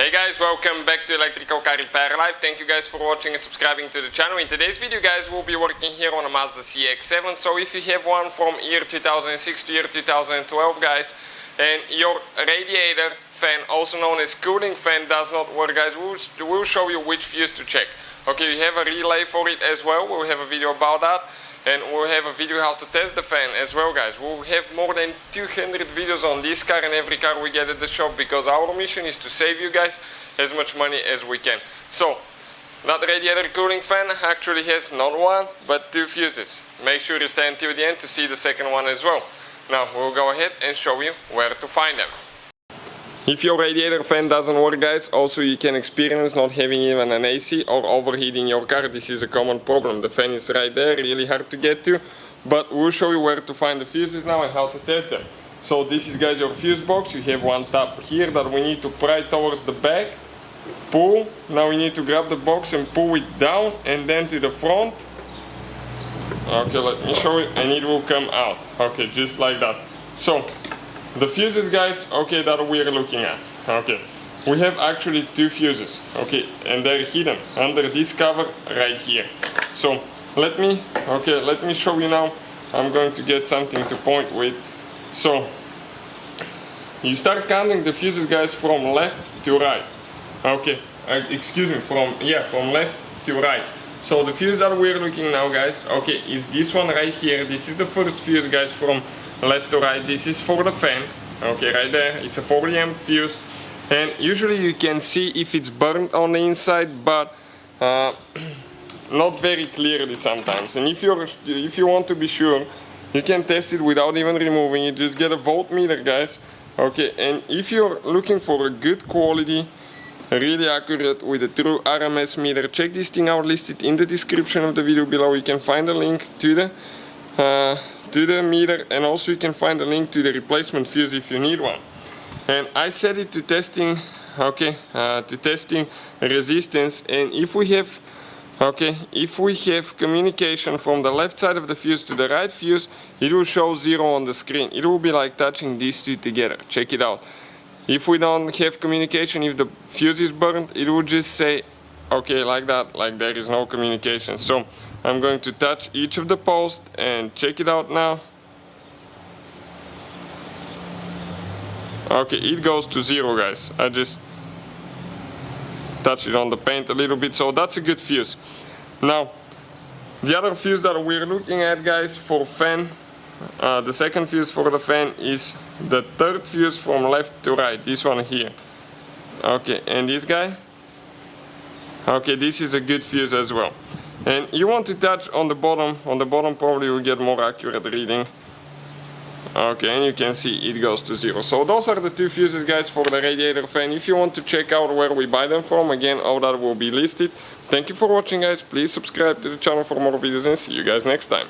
Hey guys, welcome back to Electrical Car Repair Live. Thank you guys for watching and subscribing to the channel. In today's video guys, we'll be working here on a Mazda CX-7. So if you have one from year 2006 to year 2012 guys, and your radiator fan, also known as cooling fan, does not work guys, we'll show you which fuse to check. Okay, we have a relay for it as well. We'll have a video about that. And we'll have a video how to test the fan as well guys. We'll have more than 200 videos on this car and every car we get at the shop, because our mission is to save you guys as much money as we can. So that radiator cooling fan actually has not one but two fuses. Make sure you stay until the end to see the second one as well. Now we'll go ahead and show you where to find them. If your radiator fan doesn't work guys, also you can experience not having even an AC or overheating your car. This is a common problem. The fan is right there, really hard to get to, but we'll show you where to find the fuses now and how to test them. So this is guys your fuse box. You have one tab here that we need to pry towards the back, pull. Now we need to grab the box and pull it down and then to the front. Okay, let me show you, and it will come out. Okay, just like that. So the fuses guys, okay, that we're looking at. Okay, we have actually two fuses, okay, and they're hidden under this cover right here. So let me show you now. I'm going to get something to point with. So you start counting the fuses guys from left to right. Okay, excuse me, from left to right. So the fuse that we're looking now guys, okay, is this one right here. This is the first fuse guys from left to right. This is for the fan, okay, right there. It's a 40 amp fuse, and usually you can see if it's burnt on the inside, but not very clearly sometimes. And if you want to be sure, you can test it without even removing it. Just get a voltmeter guys, okay, and if you're looking for a good quality, really accurate with a true RMS meter, check this thing out, listed in the description of the video below. You can find a link to the meter, and also you can find a link to the replacement fuse if you need one. And I set it to testing, okay, to testing resistance, and if we have communication from the left side of the fuse to the right fuse, it will show 0 on the screen. It will be like touching these two together. Check it out. If we don't have communication, if the fuse is burnt, it will just say okay, like that, like there is no communication. So I'm going to touch each of the posts and check it out now. Okay, it goes to 0 guys. I just touch it on the paint a little bit, so that's a good fuse. Now the other fuse that we're looking at guys for fan, the second fuse for the fan is the third fuse from left to right, this one here. Okay, and this guy, okay, this is a good fuse as well. And you want to touch on the bottom. On the bottom probably you'll get more accurate reading. Okay, and you can see it goes to 0. So those are the two fuses guys for the radiator fan. If you want to check out where we buy them from, again, all that will be listed. Thank you for watching guys. Please subscribe to the channel for more videos, and see you guys next time.